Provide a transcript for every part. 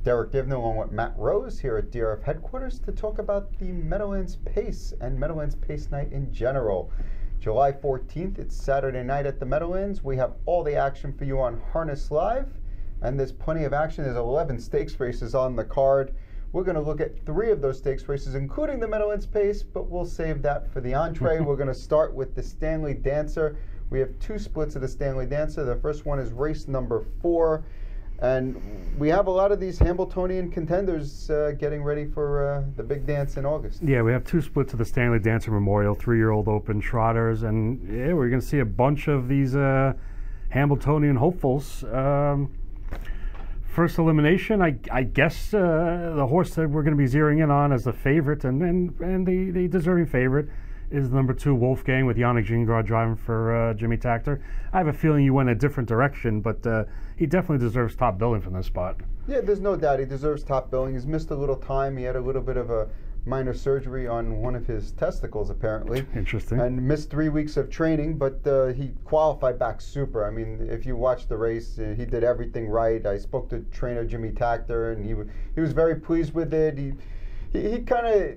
Derick Giwner along with Matt Rose here at DRF headquarters to talk about the Meadowlands Pace and Meadowlands Pace Night in general. July 14th, it's Saturday night at the Meadowlands. We have all the action for you on Harness Live, and there's plenty of action. There's 11 stakes races on the card. We're going to look at 3 of those stakes races, including the Meadowlands Pace, but we'll save that for the entree. We're going to start with the Stanley Dancer. We have 2 splits of the Stanley Dancer. The first one is race number 4. And we have a lot of these Hambletonian contenders getting ready for the big dance in August. Yeah, we have 2 splits of the Stanley Dancer Memorial, 3-year-old open trotters, and yeah, we're going to see a bunch of these Hambletonian hopefuls. First elimination, I guess the horse that we're going to be zeroing in on as the favorite and the deserving favorite is number 2 Wolfgang with Giwner driving for Jimmy Takter. I have a feeling you went a different direction, but he definitely deserves top billing from this spot. Yeah, there's no doubt he deserves top billing. He's missed a little time. He had a little bit of a minor surgery on one of his testicles, apparently. Interesting. And missed 3 weeks of training, but he qualified back super. I mean, if you watch the race, he did everything right. I spoke to trainer Jimmy Takter, and he was very pleased with it. He kind of,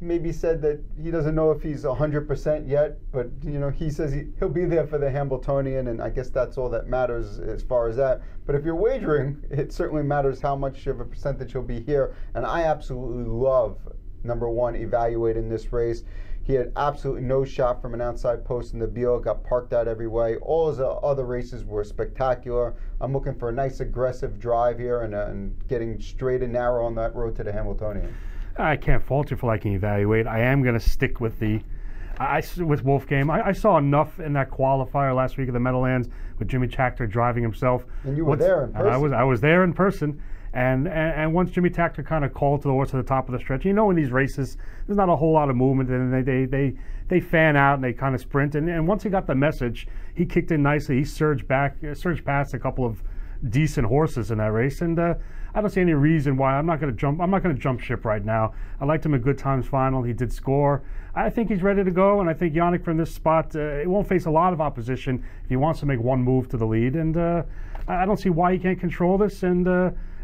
maybe said that he doesn't know if he's 100% yet, but, he says he'll be there for the Hambletonian, and I guess that's all that matters as far as that. But if you're wagering, it certainly matters how much of a percentage he'll be here, and I absolutely love number 1 evaluating this race. He had absolutely no shot from an outside post in the Beal, got parked out every way. All his other races were spectacular. I'm looking for a nice aggressive drive here and getting straight and narrow on that road to the Hambletonian. I can't fault you for liking Evaluate. I am going to stick with with Wolfgang. I saw enough in that qualifier last week at the Meadowlands with Jimmy Takter driving himself. And you were there in person. I was there in person. And once Jimmy Takter kind of called to the horse to the top of the stretch, in these races, there's not a whole lot of movement, and they fan out and they kind of sprint. And once he got the message, he kicked in nicely. He surged past a couple of decent horses in that race, and I don't see any reason why I'm not going to jump ship right now. I liked him at Good Times Final. He did score. I think he's ready to go, and I think Giwner from this spot, it won't face a lot of opposition if he wants to make one move to the lead, and I don't see why he can't control this, and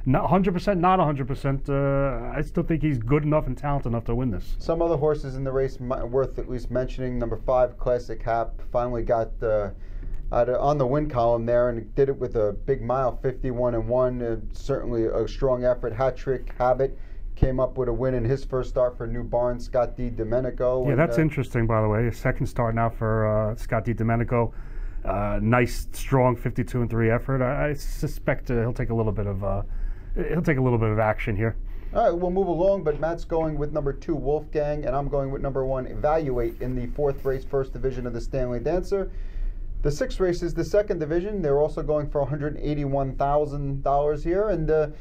not 100%, not 100%. I still think he's good enough and talented enough to win this. Some other horses in the race worth at least mentioning. Number 5, Classic Hap, finally got on the win column there, and did it with a big mile, 51-1. Certainly a strong effort. Hat Trick Habit came up with a win in his first start for New Barn, Scott D. Domenico. Yeah, that's interesting, by the way. A second start now for Scott D. Domenico. Nice, strong 52-3 effort. I suspect he'll take a little bit of action here. All right, we'll move along, but Matt's going with number 2, Wolfgang, and I'm going with number 1, Evaluate, in the 4th race, 1st division of the Stanley Dancer. The 6th race is the 2nd division. They're also going for $181,000 here, and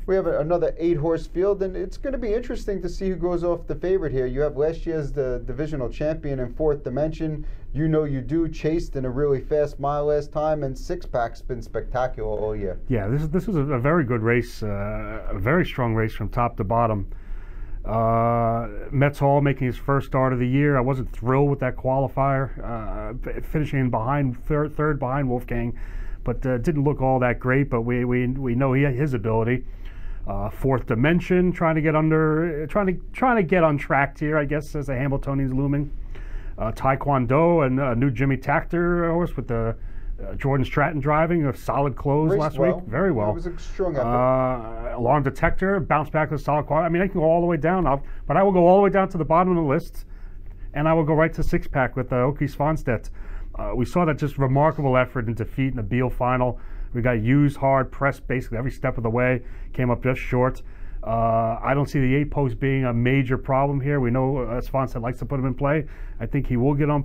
we have another 8-horse field, and it's going to be interesting to see who goes off the favorite here. You have last year's the divisional champion in 4th Dimension. You Do chased in a really fast mile last time, and Six Pack's been spectacular all year. Yeah, this was a very good race, a very strong race from top to bottom. Metz Hall making his first start of the year. I wasn't thrilled with that qualifier, finishing in third behind Wolfgang, but didn't look all that great. But we know his ability. 4th Dimension trying to get untracked here, I guess, as the Hambletonian's looming. Taekwondo and new Jimmy Takter horse with the Jordan Stratton driving, a solid close last week. Very well. It was a strong effort. Alarm Detector, bounced back with a solid quality. I mean, I can go all the way down, but I will go all the way down to the bottom of the list, and I will go right to 6-pack with Oki Svanstedt. We saw that just remarkable effort in defeat in the Beal final. We got used hard, pressed basically every step of the way, came up just short. I don't see the 8 post being a major problem here. We know Svanstedt likes to put him in play. I think he will get in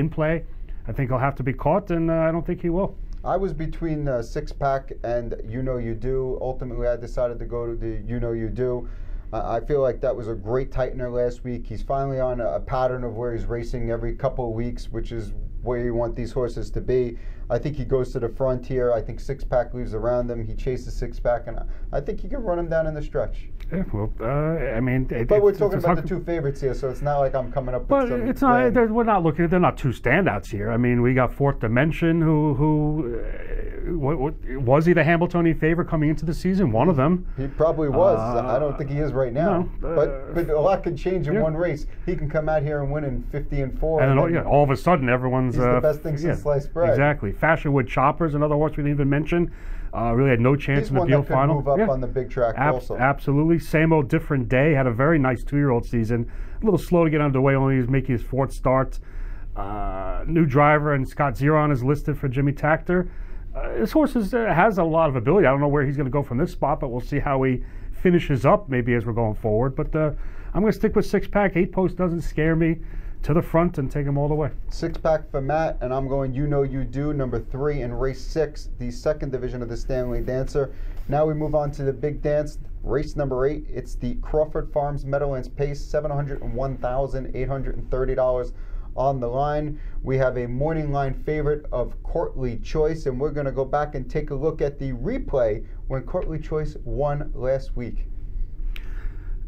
play. I think he'll have to be caught, and I don't think he will. I was between 6-pack and You Do. Ultimately, I decided to go to the You Do. I feel like that was a great tightener last week. He's finally on a pattern of where he's racing every couple of weeks, which is where you want these horses to be. I think he goes to the front here. I think Six Pack leaves around him. He chases Six Pack, and I think he can run him down in the stretch. Yeah, well, I mean, but we're talking about the two favorites here, so it's not like I'm coming up with but some. It's not. We're not looking. They're not two standouts here. I mean, we got Fourth Dimension, who was he the Hamiltonian favorite coming into the season? One of them. He probably was. I don't think he is right now. No, but a lot can change in one race. He can come out here and win in 50-4. And then, all of a sudden, everyone's he's the best thing since sliced bread. Exactly. Fashionwood Choppers, another horse we didn't even mention. Really had no chance in the Beal final. Move up on the big track also. Absolutely. Same old different day. Had a very nice 2-year-old season. A little slow to get underway. Only he was making his 4th start. New driver, and Scott Zeron is listed for Jimmy Takter. This horse has a lot of ability. I don't know where he's going to go from this spot, but we'll see how he finishes up maybe as we're going forward. But I'm going to stick with 6-pack. 8-post doesn't scare me. To the front and take him all the way. 6-pack for Matt, and I'm going You Know You Do, number 3 in race 6, the 2nd division of the Stanley Dancer. Now we move on to the big dance, race number 8. It's the Crawford Farms Meadowlands Pace, $701,830 on the line. We have a morning line favorite of Courtly Choice, and we're going to go back and take a look at the replay when Courtly Choice won last week.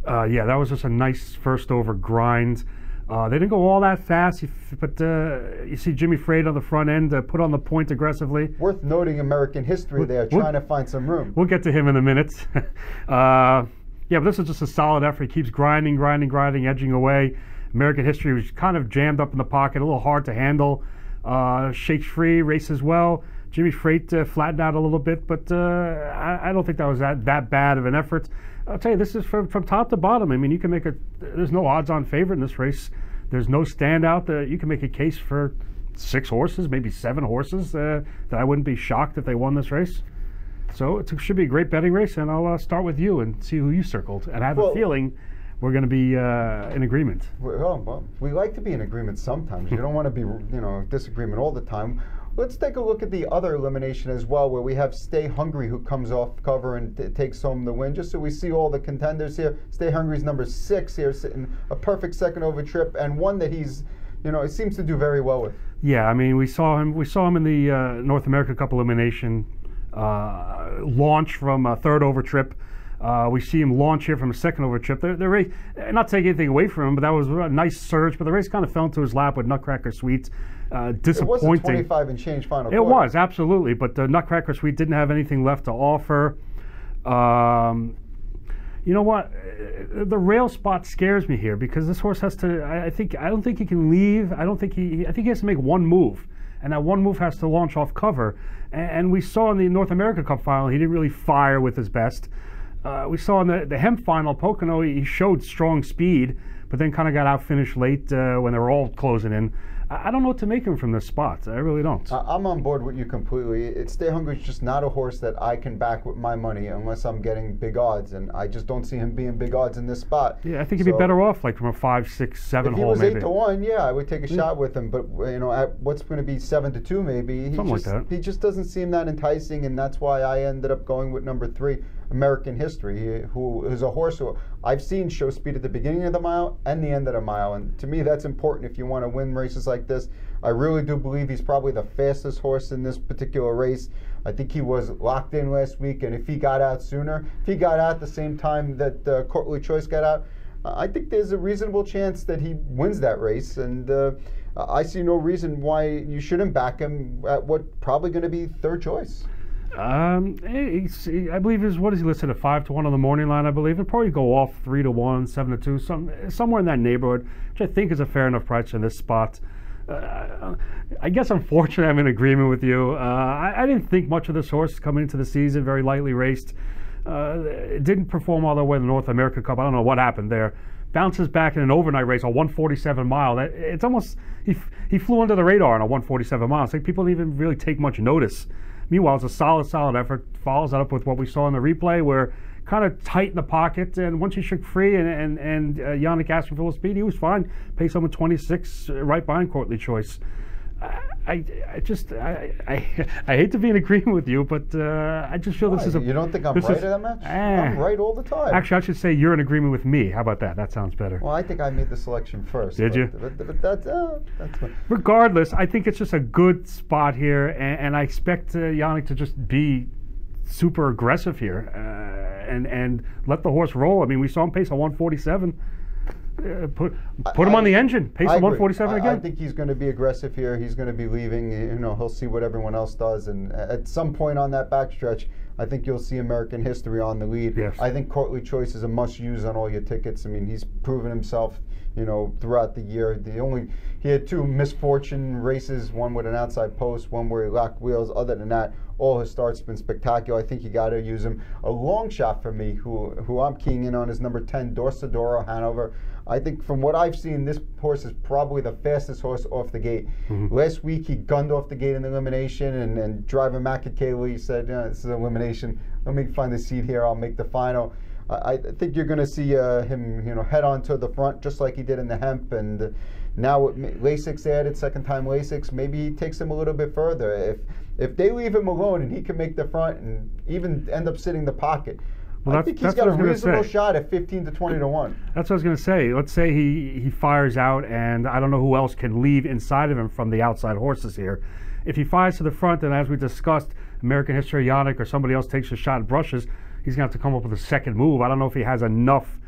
Yeah, that was just a nice first over grind. They didn't go all that fast, but you see Jimmy Freight on the front end put on the point aggressively. Worth noting American history there, trying to find some room. We'll get to him in a minute. Yeah, but this is just a solid effort. He keeps grinding, edging away. American history was kind of jammed up in the pocket, a little hard to handle. Shakes free, races well. Jimmy Freight flattened out a little bit, but I don't think that was that bad of an effort. I'll tell you, this is from top to bottom. I mean, you can make there's no odds-on favorite in this race. There's no standout. You can make a case for 6 horses, maybe 7 horses, that I wouldn't be shocked if they won this race. So it should be a great betting race, and I'll start with you and see who you circled. And I have a feeling we're going to be in agreement. Well, we like to be in agreement sometimes. You don't want to be, disagreement all the time. Let's take a look at the other elimination as well, where we have Stay Hungry, who comes off cover and takes home the win. Just so we see all the contenders here. Stay Hungry's number 6 here, sitting a perfect second over trip, and one that he's, it seems to do very well with. Yeah, I mean, we saw him in the North America Cup elimination launch from a 3rd over trip. We see him launch here from a 2nd over trip. The race, not taking anything away from him, but that was a nice surge. But the race kind of fell into his lap with Nutcracker Sweet. Disappointing. It was a 25 and change final. It was, absolutely. But Nutcracker Sweet didn't have anything left to offer. You know what? The rail spot scares me here because this horse has to. I don't think he can leave. I think he has to make one move, and that one move has to launch off cover. And we saw in the North America Cup final, he didn't really fire with his best. We saw in the Hemp final, Pocono, he showed strong speed, but then kind of got out-finished late when they were all closing in. I don't know what to make him from this spot. I really don't. I'm on board with you completely. Stay Hungry is just not a horse that I can back with my money unless I'm getting big odds, and I just don't see him being big odds in this spot. Yeah, I think he'd be better off like from a 5, 6, 7 hole maybe. If he was 8-1, yeah, I would take a shot with him. But at what's going to be 7-2 maybe, he just doesn't seem that enticing, and that's why I ended up going with number 3. American History, who is a horse who I've seen show speed at the beginning of the mile and the end of the mile, and to me that's important if you want to win races like this. I really do believe he's probably the fastest horse in this particular race. I think he was locked in last week, and if he got out sooner, if he got out the same time that Courtly Choice got out, I think there's a reasonable chance that he wins that race, and I see no reason why you shouldn't back him at what probably going to be 3rd choice. I believe what is he listed at 5-1 on the morning line? I believe it'll probably go off 3-1, 7-2, somewhere in that neighborhood, which I think is a fair enough price in this spot. I guess unfortunately I'm in agreement with you. I didn't think much of this horse coming into the season. Very lightly raced. It didn't perform all the way in the North America Cup. I don't know what happened there. Bounces back in an overnight race, a 147 mile. It's almost he flew under the radar on a 147 mile. It's like people didn't even really take much notice. Meanwhile, it's a solid effort. Follows that up with what we saw in the replay, where kind of tight in the pocket, and once he shook free and Yannick asked for full speed, he was fine. Pace him with 26, right behind Courtly Choice. I hate to be in agreement with you, but I just feel this is a. You don't think I'm right at that match? I'm right all the time. Actually, I should say you're in agreement with me. How about that? That sounds better. Well, I think I made the selection first. Did you? But that's fine. Regardless, I think it's just a good spot here, and I expect Yannick to just be super aggressive here and let the horse roll. I mean, we saw him pace a 147. Put him on the engine. Pace of 147 again. I think he's going to be aggressive here. He's going to be leaving. He'll see what everyone else does, and at some point on that backstretch, I think you'll see American History on the lead. Yes. I think Courtly Choice is a must-use on all your tickets. I mean, he's proven himself, throughout the year. He had 2 misfortune races, one with an outside post, one where he locked wheels. Other than that, all his starts been spectacular. I think you got to use him. A long shot for me, who I'm keying in on, is number 10, Dorsadoro Hanover. I think from what I've seen, this horse is probably the fastest horse off the gate. Mm-hmm. Last week, he gunned off the gate in the elimination, and driver Matt Cayley said, this is elimination. Let me find the seat here. I'll make the final. I think you're going to see him, head on to the front, just like he did in the Hemp. And now with Lasix added, second time Lasix, maybe he takes him a little bit further. If they leave him alone and he can make the front and even end up sitting in the pocket, well, I think he's got a reasonable shot at 15 to 20 to 1. That's what I was going to say. Let's say he fires out, and I don't know who else can leave inside of him from the outside horses here. If he fires to the front, and as we discussed, American History Yannick or somebody else takes a shot and brushes, he's going to have to come up with a second move. I don't know if he has enough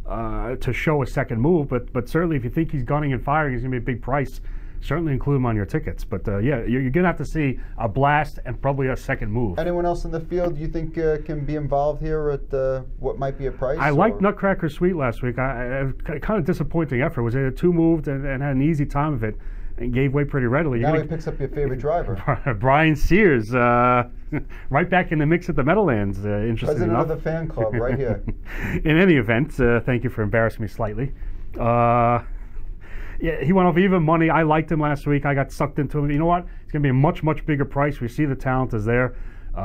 to show a second move, but certainly if you think he's gunning and firing, he's going to be a big price. Certainly include him on your tickets. But yeah, you're going to have to see a blast and probably a second move. Anyone else in the field you think can be involved here at what might be a price? I liked Nutcracker Sweet last week. I kind of disappointing effort. Was it 2 moved and had an easy time of it and gave way pretty readily. Now he picks up your favorite driver. Brian Sears, right back in the mix at the Meadowlands. Interesting President enough. of the fan club right here. In any event, thank you for embarrassing me slightly. Yeah, he went off even money. I liked him last week. I got sucked into him. You know what? It's going to be a much, much bigger price. We see the talent is there.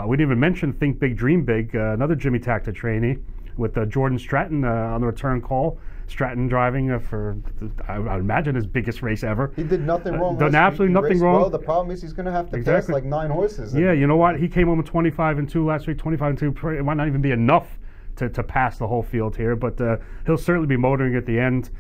We didn't even mention Think Big, Dream Big, another Jimmy Takter trainee with Jordan Stratton on the return call. Stratton driving for, I would imagine, his biggest race ever. He did nothing wrong. Done absolutely nothing wrong. Well, the problem is he's going to have to pass like 9 horses. Yeah, you know what? He came home with 25-2 last week. 25-2. It might not even be enough to pass the whole field here, but he'll certainly be motoring at the end.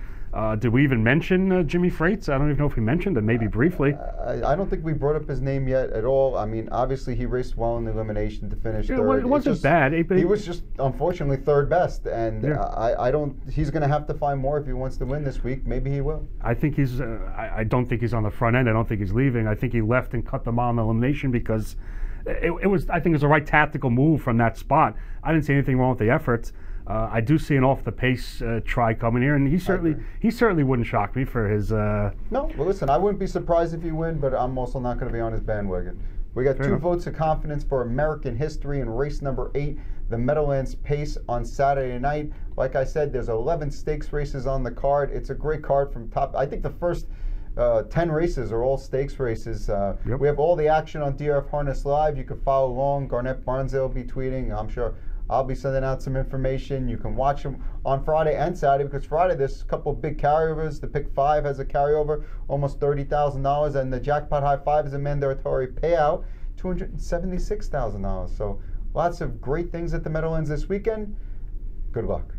Did we even mention Jimmy Freites? I don't even know if we mentioned it, maybe briefly. I don't think we brought up his name yet at all. I mean, obviously he raced well in the elimination to finish third. It wasn't bad. He was just, unfortunately, third best. And yeah. He's going to have to find more if he wants to win this week. Maybe he will. I think he's, I don't think he's on the front end. I don't think he's leaving. I think he left and cut them on the elimination because it was, I think it was the right tactical move from that spot. I didn't see anything wrong with the efforts. I do see an off-the-pace try coming here, and he certainly wouldn't shock me for his. No, well, listen, I wouldn't be surprised if you win, but I'm also not going to be on his bandwagon. We got 2 votes of confidence for American History in race number 8, the Meadowlands Pace on Saturday night. Like I said, there's 11 stakes races on the card. It's a great card from top. I think the first 10 races are all stakes races. Yep. We have all the action on DRF Harness Live. You can follow along. Garnett Barnsdale will be tweeting. I'm sure I'll be sending out some information. You can watch them on Friday and Saturday because Friday there's a couple of big carryovers. The Pick 5 has a carryover, almost $30,000, and the Jackpot High 5 is a mandatory payout, $276,000. So lots of great things at the Meadowlands this weekend. Good luck.